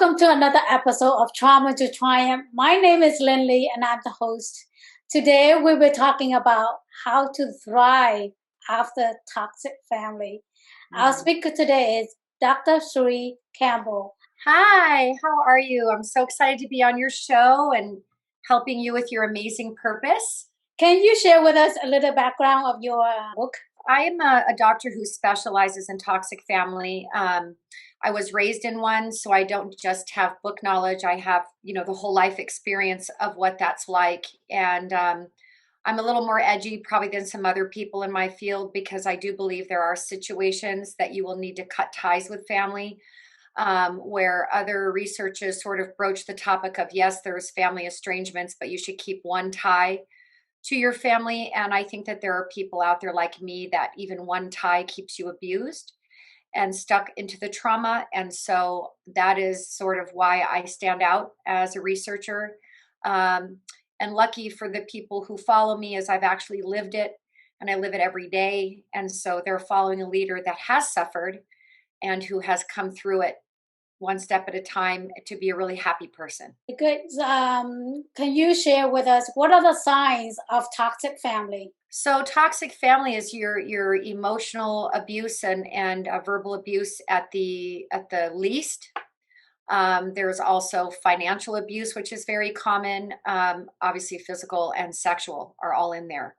Welcome to another episode of Trauma to Triumph. My name is Lindley and I'm the host. Today we'll be talking about how to thrive after toxic family. Our speaker today is Dr. Sherrie Campbell. Hi, how are you? I'm so excited to be on your show and helping you with your amazing purpose. Can you share with us a little background of your book? I am a doctor who specializes in toxic family. I was raised in one, so I don't just have book knowledge. I have, the whole life experience of what that's like. And I'm a little more edgy probably than some other people in my field because I do believe there are situations that you will need to cut ties with family. Where other researchers sort of broach the topic of, yes, there's family estrangements, but you should keep one tie to your family. And I think that there are people out there like me that even one tie keeps you abused and stuck into the trauma. And so that is sort of why I stand out as a researcher. And lucky for the people who follow me is I've actually lived it and I live it every day. And so they're following a leader that has suffered and who has come through it one step at a time to be a really happy person. Good. Can you share with us what are the signs of toxic family? So toxic family is your emotional abuse and verbal abuse at the least. There's also financial abuse, which is very common. Obviously, physical and sexual are all in there.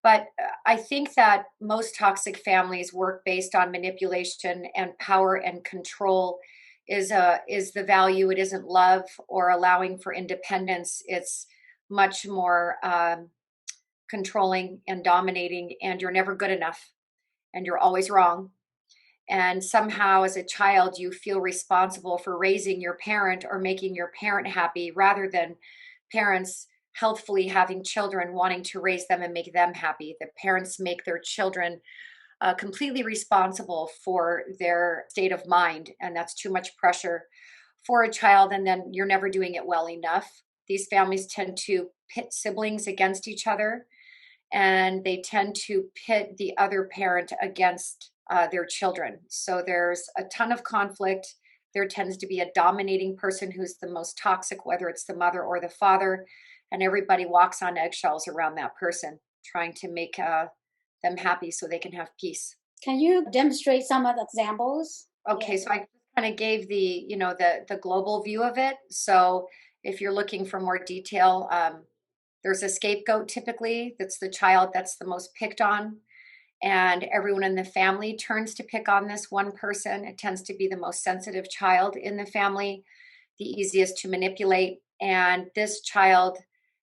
But I think that most toxic families work based on manipulation and power and control is the value. It isn't love or allowing for independence. It's much more controlling and dominating, and you're never good enough and you're always wrong. And somehow as a child, you feel responsible for raising your parent or making your parent happy rather than parents healthfully having children, wanting to raise them and make them happy. The parents make their children completely responsible for their state of mind. And that's too much pressure for a child. And then you're never doing it well enough. These families tend to pit siblings against each other, and they tend to pit the other parent against their children. So there's a ton of conflict. There tends to be a dominating person who's the most toxic, whether it's the mother or the father. And everybody walks on eggshells around that person, trying to make them happy so they can have peace. Can you demonstrate some of the examples? Okay, so I kind of gave the global view of it. So if you're looking for more detail, there's a scapegoat typically. That's the child that's the most picked on. And everyone in the family turns to pick on this one person. It tends to be the most sensitive child in the family, the easiest to manipulate. And this child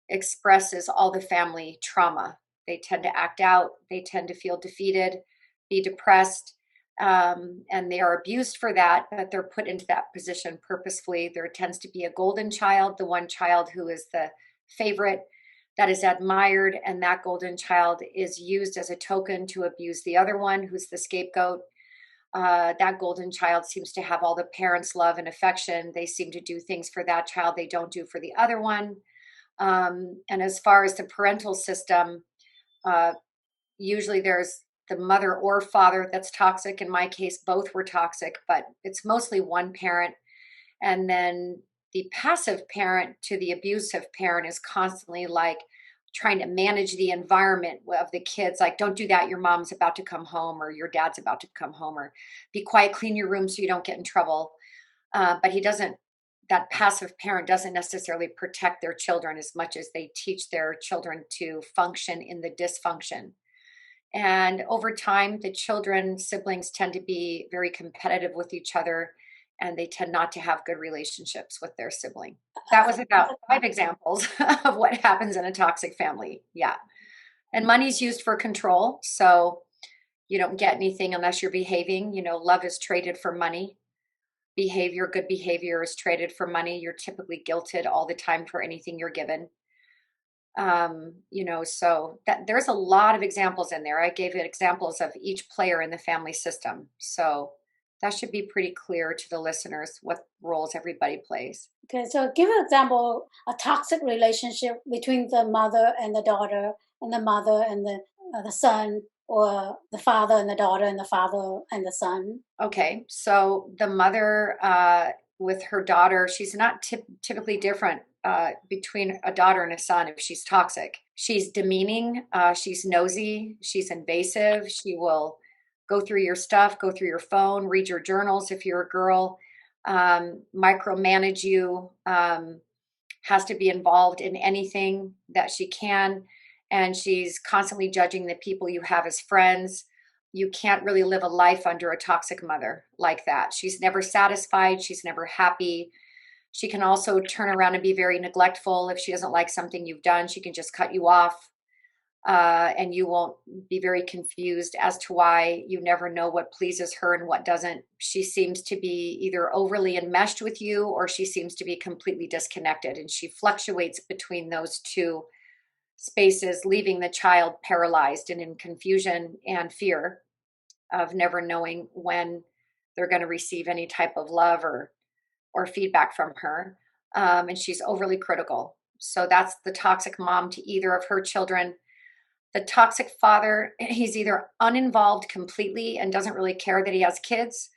expresses all the family trauma. They tend to act out. They tend to feel defeated, be depressed, and they are abused for that, but they're put into that position purposefully. There tends to be a golden child, the one child who is the favorite that is admired, and that golden child is used as a token to abuse the other one, who's the scapegoat. That golden child seems to have all the parents' love and affection. They seem to do things for that child they don't do for the other one. And as far as the parental system, usually there's the mother or father that's toxic. In my case, both were toxic, but it's mostly one parent. And then the passive parent to the abusive parent is constantly like trying to manage the environment of the kids. Like, don't do that. Your mom's about to come home, or your dad's about to come home, or be quiet, clean your room so you don't get in trouble. But that passive parent doesn't necessarily protect their children as much as they teach their children to function in the dysfunction. And over time, the siblings tend to be very competitive with each other, and they tend not to have good relationships with their sibling. That was about 5 examples of what happens in a toxic family. Yeah. And money's used for control. So you don't get anything unless you're behaving. Love is traded for money. Good behavior is traded for money. You're typically guilted all the time for anything you're given. So that there's a lot of examples in there. I gave it examples of each player in the family system. So that should be pretty clear to the listeners what roles everybody plays. Okay, so give an example, a toxic relationship between the mother and the daughter, and the mother and the son, or the father and the daughter, and the father and the son. Okay, so the mother with her daughter. She's not typically different between a daughter and a son if she's toxic. She's demeaning, she's nosy, she's invasive. She will go through your stuff, go through your phone, read your journals if you're a girl, micromanage you, has to be involved in anything that she can. And she's constantly judging the people you have as friends. You can't really live a life under a toxic mother like that. She's never satisfied. She's never happy. She can also turn around and be very neglectful. If she doesn't like something you've done, she can just cut you off. And you won't be very confused as to why. You never know what pleases her and what doesn't. She seems to be either overly enmeshed with you or she seems to be completely disconnected. And she fluctuates between those two spaces, leaving the child paralyzed and in confusion and fear of never knowing when they're going to receive any type of love or feedback from her. And she's overly critical. So that's the toxic mom to either of her children. The toxic father, he's either uninvolved completely and doesn't really care that he has kids,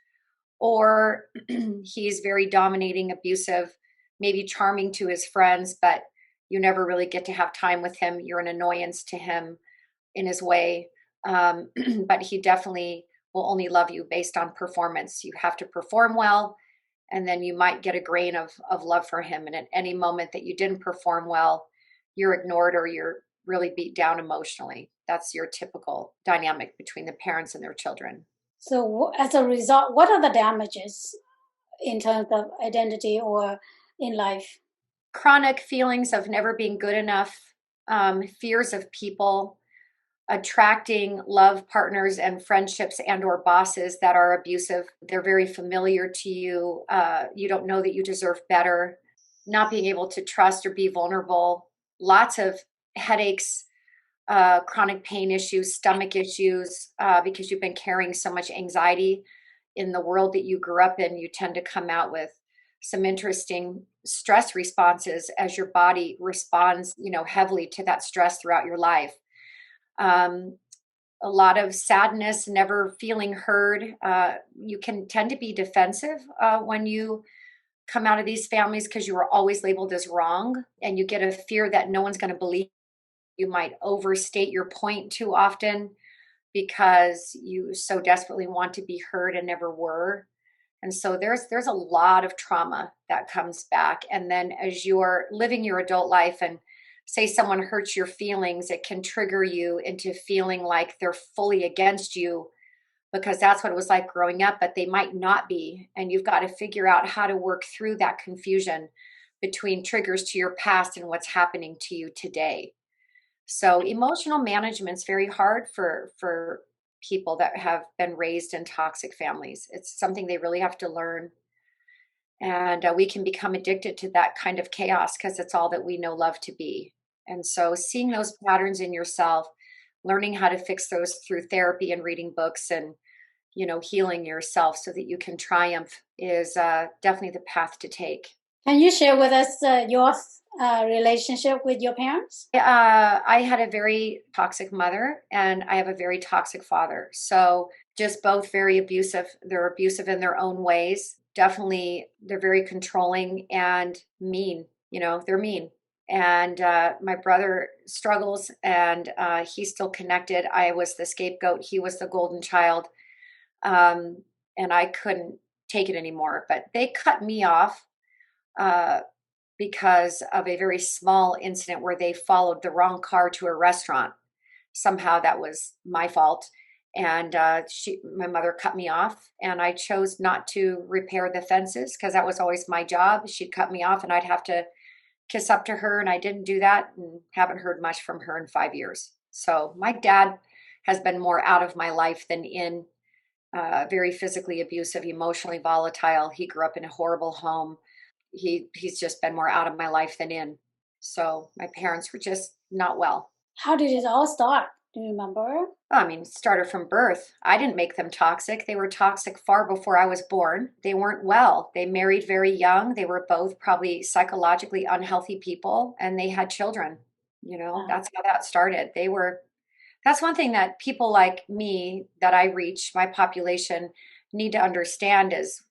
or he's very dominating, abusive, maybe charming to his friends, but you never really get to have time with him. You're an annoyance to him in his way. But he definitely will only love you based on performance. You have to perform well, and then you might get a grain of love for him. And at any moment that you didn't perform well, you're ignored or you're really beat down emotionally. That's your typical dynamic between the parents and their children. So, as a result, what are the damages in terms of identity or in life? Chronic feelings of never being good enough, fears of people, attracting love partners and friendships and or bosses that are abusive. They're very familiar to you. You don't know that you deserve better. Not being able to trust or be vulnerable. Lots of headaches, chronic pain issues, stomach issues, because you've been carrying so much anxiety in the world that you grew up in. You tend to come out with some interesting stress responses as your body responds, heavily to that stress throughout your life. A lot of sadness, never feeling heard. You can tend to be defensive when you come out of these families because you were always labeled as wrong, and you get a fear that no one's going to believe. You might overstate your point too often because you so desperately want to be heard and never were. And so there's a lot of trauma that comes back. And then as you're living your adult life and say someone hurts your feelings, it can trigger you into feeling like they're fully against you because that's what it was like growing up, but they might not be. And you've got to figure out how to work through that confusion between triggers to your past and what's happening to you today. So emotional management is very hard for people that have been raised in toxic families. It's something they really have to learn. And we can become addicted to that kind of chaos because it's all that we know love to be. And so seeing those patterns in yourself, learning how to fix those through therapy and reading books and, healing yourself so that you can triumph is definitely the path to take. Can you share with us your relationship with your parents? I had a very toxic mother and I have a very toxic father. So just both very abusive. They're abusive in their own ways. Definitely, they're very controlling and mean. They're mean. And my brother struggles and he's still connected. I was the scapegoat. He was the golden child. And I couldn't take it anymore. But they cut me off because of a very small incident where they followed the wrong car to a restaurant. Somehow that was my fault. And my mother cut me off, and I chose not to repair the fences because that was always my job. She'd cut me off and I'd have to kiss up to her, and I didn't do that and haven't heard much from her in 5 years. So my dad has been more out of my life than in. Very physically abusive, emotionally volatile. He grew up in a horrible home. He's just been more out of my life than in. So my parents were just not well. How did it all start? Do you remember? I mean, it started from birth. I didn't make them toxic. They were toxic far before I was born. They weren't well. They married very young. They were both probably psychologically unhealthy people, and they had children. That's how that started. That's one thing that people like me that I reach, my population, need to understand is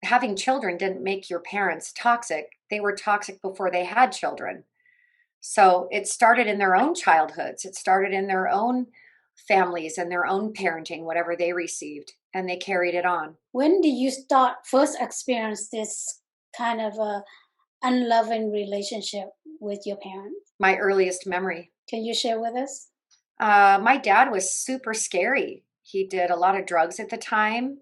having children didn't make your parents toxic. They were toxic before they had children. So it started in their own childhoods. It started in their own families and their own parenting, whatever they received, and they carried it on. When did you start first experience this kind of a unloving relationship with your parents? My earliest memory. Can you share with us? My dad was super scary. He did a lot of drugs at the time,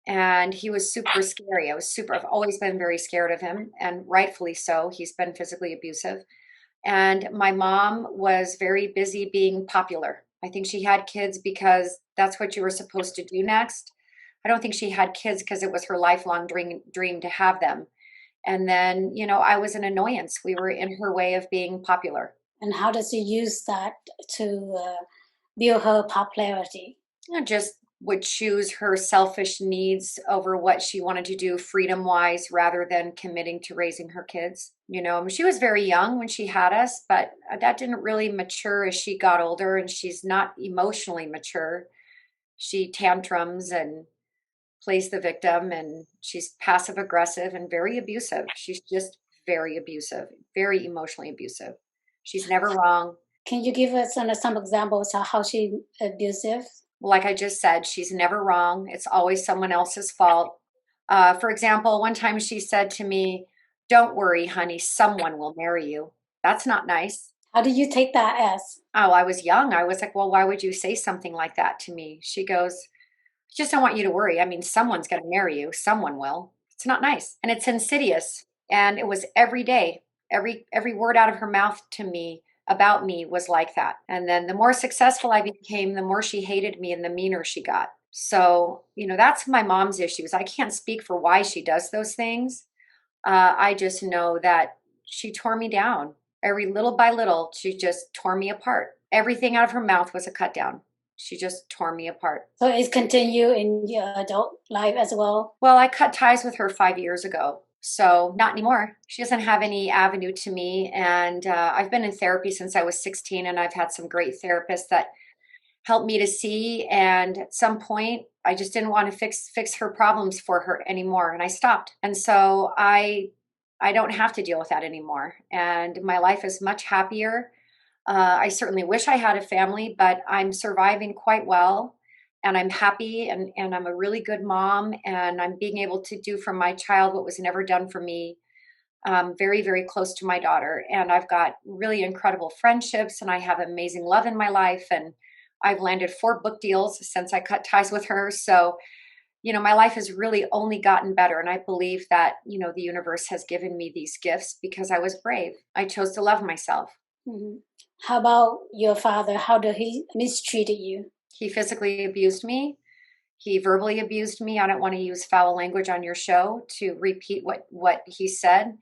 and he was super scary. I've always been very scared of him, and rightfully so. He's been physically abusive. And my mom was very busy being popular. I think she had kids because that's what you were supposed to do next. I don't think she had kids because it was her lifelong dream to have them. And then, I was an annoyance. We were in her way of being popular. And how does she use that to build her popularity? Just would choose her selfish needs over what she wanted to do freedom wise rather than committing to raising her kids. She was very young when she had us, but that didn't really mature as she got older, and she's not emotionally mature. She tantrums and plays the victim, and she's passive aggressive and very abusive. She's just very abusive, very emotionally abusive. She's never wrong. Can you give us some examples of how she abusive? Like I just said, she's never wrong. It's always someone else's fault. For example, one time she said to me, "Don't worry, honey, someone will marry you." That's not nice. How did you take that as? Oh, I was young. I was like, well, why would you say something like that to me? She goes, "I just don't want you to worry. I mean, someone's going to marry you. Someone will." It's not nice. And it's insidious. And it was every day, every word out of her mouth to me about me was like that. And then the more successful I became, the more she hated me and the meaner she got. So, that's my mom's issues. I can't speak for why she does those things. I just know that she tore me down. Every little by little, she just tore me apart. Everything out of her mouth was a cut down. She just tore me apart. So it's continued in your adult life as well? Well, I cut ties with her 5 years ago. So not anymore. She doesn't have any avenue to me. And I've been in therapy since I was 16, and I've had some great therapists that helped me to see. And at some point, I just didn't want to fix her problems for her anymore, and I stopped. And so I don't have to deal with that anymore. And my life is much happier. I certainly wish I had a family, but I'm surviving quite well. And I'm happy, and I'm a really good mom, and I'm being able to do for my child what was never done for me. Very, very close to my daughter. And I've got really incredible friendships, and I have amazing love in my life. And I've landed 4 book deals since I cut ties with her. So, my life has really only gotten better. And I believe that, the universe has given me these gifts because I was brave. I chose to love myself. Mm-hmm. How about your father? How did he mistreated you? He physically abused me. He verbally abused me. I don't want to use foul language on your show to repeat what he said,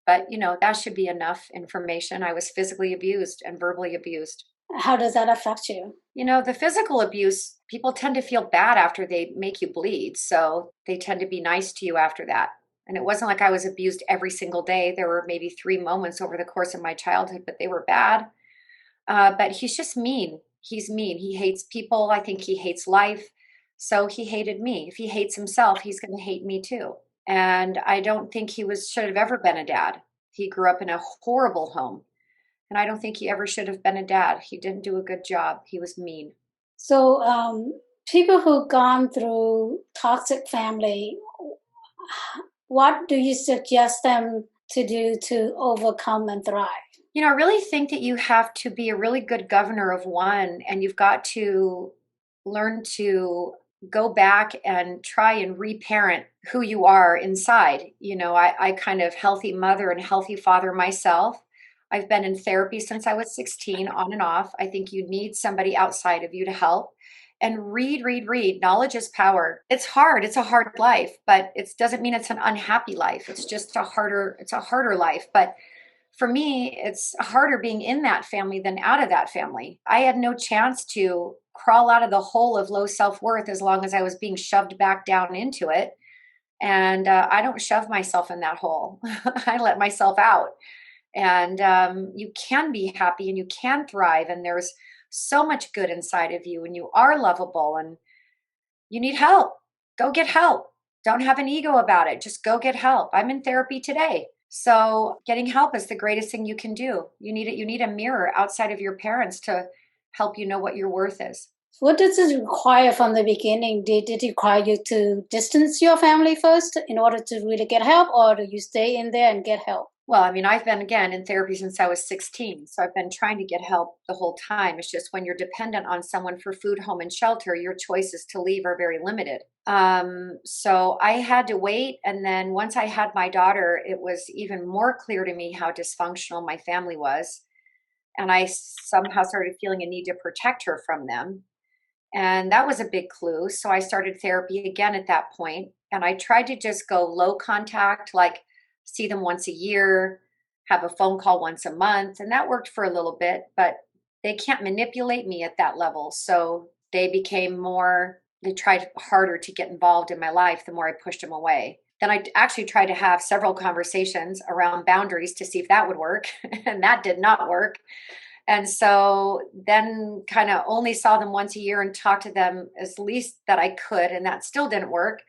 but that should be enough information. I was physically abused and verbally abused. How does that affect you? The physical abuse, people tend to feel bad after they make you bleed, so they tend to be nice to you after that. And it wasn't like I was abused every single day. There were maybe 3 moments over the course of my childhood, but they were bad. But he's just mean. He's mean. He hates people. I think he hates life. So he hated me. If he hates himself, he's going to hate me too. And I don't think should have ever been a dad. He grew up in a horrible home. And I don't think he ever should have been a dad. He didn't do a good job. He was mean. So people who've gone through toxic family, what do you suggest them to do to overcome and thrive? I really think that you have to be a really good governor of one, and you've got to learn to go back and try and reparent who you are inside. I kind of healthy mother and healthy father myself. I've been in therapy since I was 16, on and off. I think you need somebody outside of you to help. And read. Knowledge is power. It's hard. It's a hard life, but it doesn't mean it's an unhappy life. It's just a harder life. But for me, it's harder being in that family than out of that family. I had no chance to crawl out of the hole of low self-worth as long as I was being shoved back down into it. And I don't shove myself in that hole. I let myself out. And you can be happy and you can thrive. And there's so much good inside of you, and you are lovable, and you need help. Go get help. Don't have an ego about it. Just go get help. I'm in therapy today. So getting help is the greatest thing you can do. You need it. You need a mirror outside of your parents to help you know what your worth is. What does it require from the beginning? Did it require you to distance your family first in order to really get help, or do you stay in there and get help? Well, I mean, I've been again in therapy since I was 16. So I've been trying to get help the whole time. It's just when you're dependent on someone for food, home, and shelter, your choices to leave are very limited. So I had to wait. And then once I had my daughter, it was even more clear to me how dysfunctional my family was. And I somehow started feeling a need to protect her from them. And that was a big clue. So I started therapy again at that point. And I tried to just go low contact, like see them once a year, have a phone call once a month. And that worked for a little bit, but they can't manipulate me at that level. So they became more, they tried harder to get involved in my life the more I pushed them away. Then I actually tried to have several conversations around boundaries to see if that would work. And that did not work. And so then kind of only saw them once a year and talked to them as least that I could. And that still didn't work.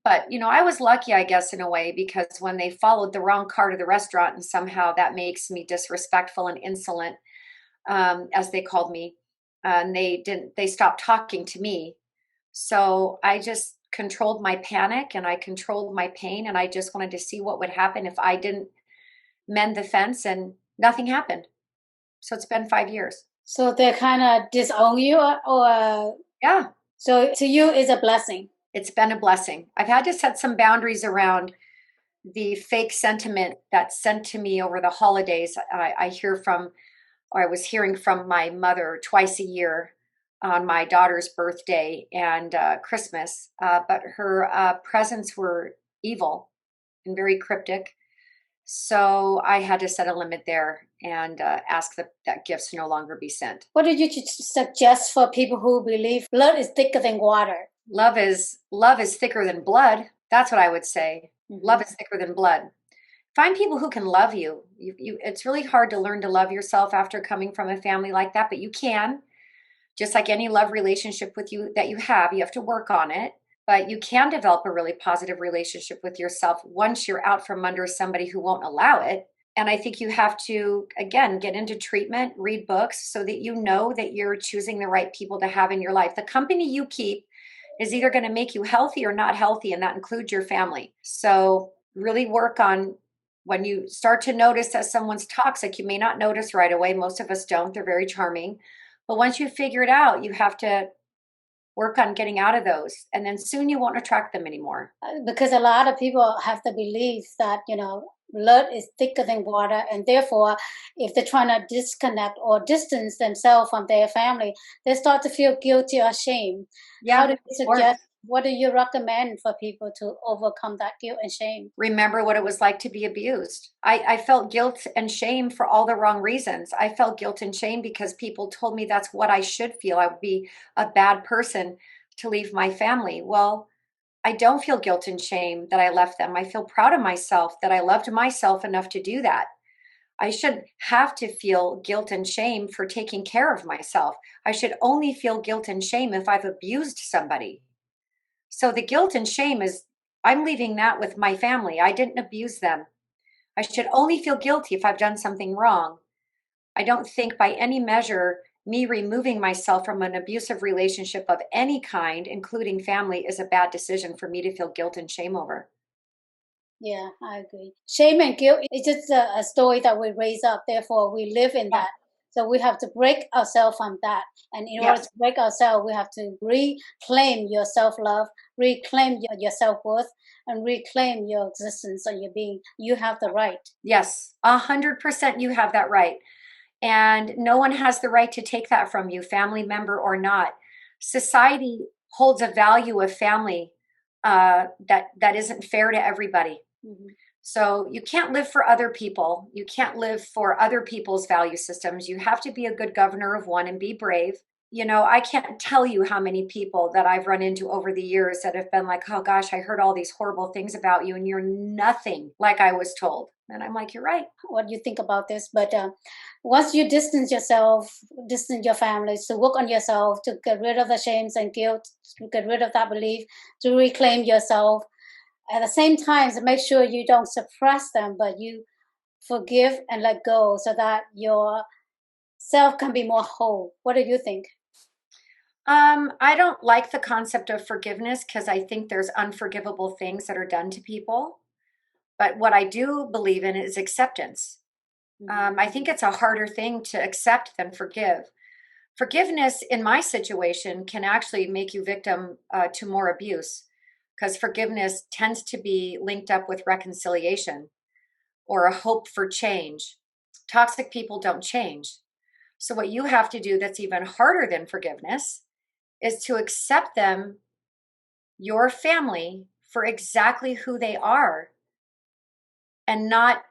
But, I was lucky, I guess, in a way, because when they followed the wrong car to the restaurant and somehow that makes me disrespectful and insolent, as they called me, and they stopped talking to me. So I just controlled my panic and I controlled my pain. And I just wanted to see what would happen if I didn't mend the fence, and nothing happened. So it's been 5 years. So they kind of disown you, or Yeah, so to you is a blessing. it's been a blessing. I've had to set some boundaries around the fake sentiment that's sent to me over the holidays. I hear from, or I was hearing from my mother twice a year on my daughter's birthday and Christmas, but her presents were evil and very cryptic. So I had to set a limit there and ask that gifts no longer be sent. What did you suggest for people who believe blood is thicker than water? Love is thicker than blood. That's what I would say. Mm-hmm. Love is thicker than blood. Find people who can love you. It's really hard to learn to love yourself after coming from a family like that, but you can. Just like any love relationship with you that you have to work on it. But you can develop a really positive relationship with yourself once you're out from under somebody who won't allow it. And I think you have to, again, get into treatment, read books so that you know that you're choosing the right people to have in your life. The company you keep is either going to make you healthy or not healthy, and that includes your family. So really work on when you start to notice that someone's toxic. You may not notice right away. Most of us don't. They're very charming. But once you figure it out, you have to work on getting out of those, and then soon you won't attract them anymore. Because a lot of people have the belief that, blood is thicker than water, and therefore, if they're trying to disconnect or distance themselves from their family, they start to feel guilty or shame. Yeah, How do you suggest? What do you recommend for people to overcome that guilt and shame? Remember what it was like to be abused. I felt guilt and shame for all the wrong reasons. I felt guilt and shame because people told me that's what I should feel. I would be a bad person to leave my family. Well, I don't feel guilt and shame that I left them. I feel proud of myself that I loved myself enough to do that. I shouldn't have to feel guilt and shame for taking care of myself. I should only feel guilt and shame if I've abused somebody. So the guilt and shame is, I'm leaving that with my family. I didn't abuse them. I should only feel guilty if I've done something wrong. I don't think by any measure, me removing myself from an abusive relationship of any kind, including family, is a bad decision for me to feel guilt and shame over. Yeah, I agree. Shame and guilt is just a story that we raise up. Therefore, we live in that. So we have to break ourselves from that. And in order to break ourselves, we have to reclaim your self-love, reclaim your self-worth, and reclaim your existence and your being. You have the right. Yes, 100% you have that right. And no one has the right to take that from you, family member or not. Society holds a value of family that isn't fair to everybody. Mm-hmm. So you can't live for other people. You can't live for other people's value systems. You have to be a good governor of one and be brave. I can't tell you how many people that I've run into over the years that have been like, oh gosh, I heard all these horrible things about you and you're nothing like I was told. And I'm like, you're right. What do you think about this? But once you distance yourself, distance your family, to work on yourself, to get rid of the shames and guilt, to get rid of that belief, to reclaim yourself. At the same time, to make sure you don't suppress them, but you forgive and let go so that your self can be more whole. What do you think? I don't like the concept of forgiveness because I think there's unforgivable things that are done to people. But what I do believe in is acceptance. I think it's a harder thing to accept than forgive. Forgiveness in my situation can actually make you victim to more abuse because forgiveness tends to be linked up with reconciliation or a hope for change. Toxic people don't change. So, what you have to do that's even harder than forgiveness is to accept them, your family, for exactly who they are and not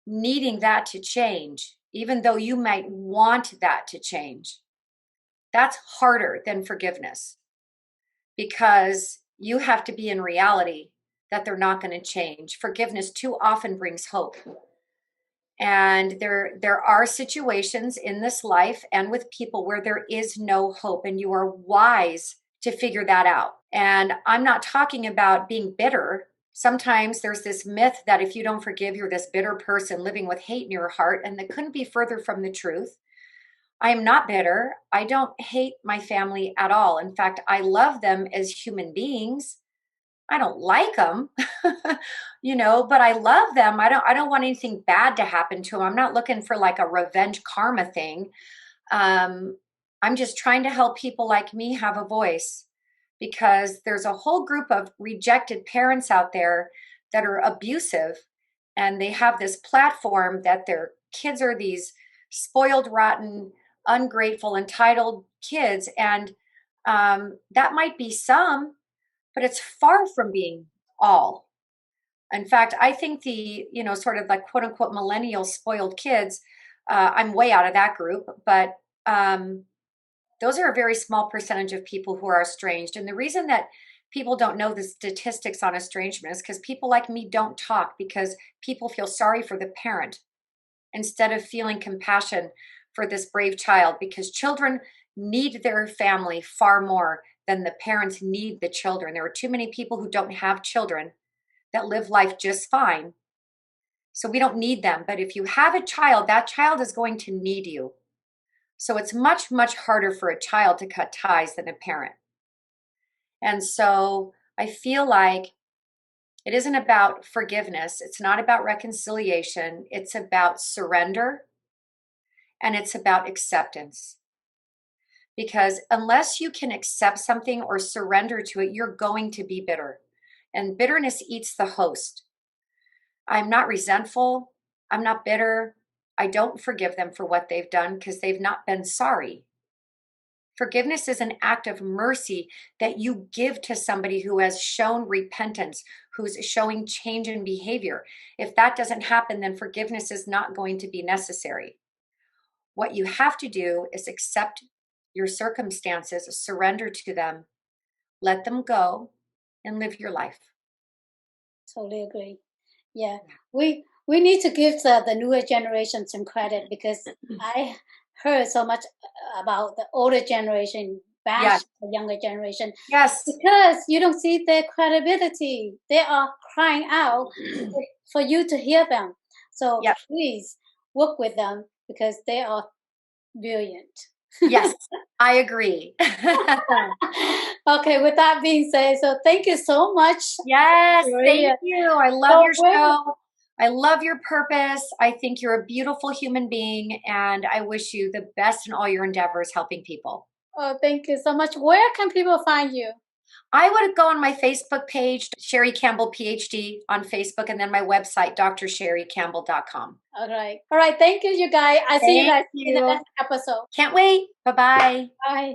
needing that to change, even though you might want that to change. That's harder than forgiveness because you have to be in reality that they're not going to change. Forgiveness too often brings hope. And there are situations in this life and with people where there is no hope, and you are wise to figure that out. And I'm not talking about being bitter. Sometimes there's this myth that if you don't forgive, you're this bitter person living with hate in your heart, and that couldn't be further from the truth. I am not bitter. I don't hate my family at all. In fact, I love them as human beings. I don't like them, but I love them. I don't want anything bad to happen to them. I'm not looking for like a revenge karma thing. I'm just trying to help people like me have a voice because there's a whole group of rejected parents out there that are abusive, and they have this platform that their kids are these spoiled, rotten, ungrateful, entitled kids. And that might be some, but it's far from being all. In fact, I think the, sort of like quote unquote millennial spoiled kids, I'm way out of that group, but those are a very small percentage of people who are estranged. And the reason that people don't know the statistics on estrangement is because people like me don't talk, because people feel sorry for the parent instead of feeling compassion for this brave child, because children need their family far more than the parents need the children. There are too many people who don't have children that live life just fine. So we don't need them. But if you have a child, that child is going to need you. So it's much, much harder for a child to cut ties than a parent. And so I feel like it isn't about forgiveness. It's not about reconciliation. It's about surrender, and it's about acceptance. Because unless you can accept something or surrender to it, you're going to be bitter. And bitterness eats the host. I'm not resentful. I'm not bitter. I don't forgive them for what they've done because they've not been sorry. Forgiveness is an act of mercy that you give to somebody who has shown repentance, who's showing change in behavior. If that doesn't happen, then forgiveness is not going to be necessary. What you have to do is accept your circumstances, surrender to them, let them go, and live your life. Totally agree. Yeah, we need to give the newer generation some credit, because I heard so much about the older generation bash Yes. the younger generation Yes. because you don't see their credibility. They are crying out for you to hear them. So Yep. please work with them because they are brilliant. Yes, I agree. Okay, with that being said, so thank you so much. Yes, Maria. thank you. I love So your show. I love your purpose. I think you're a beautiful human being, and I wish you the best in all your endeavors helping people. Oh, thank you so much. Where can people find you? I would go on my Facebook page, Sherrie Campbell, PhD, on Facebook, and then my website, drsherriecampbell.com. All right. All right. Thank you, you guys. I see you guys in the next episode. Can't wait. Bye-bye. Bye.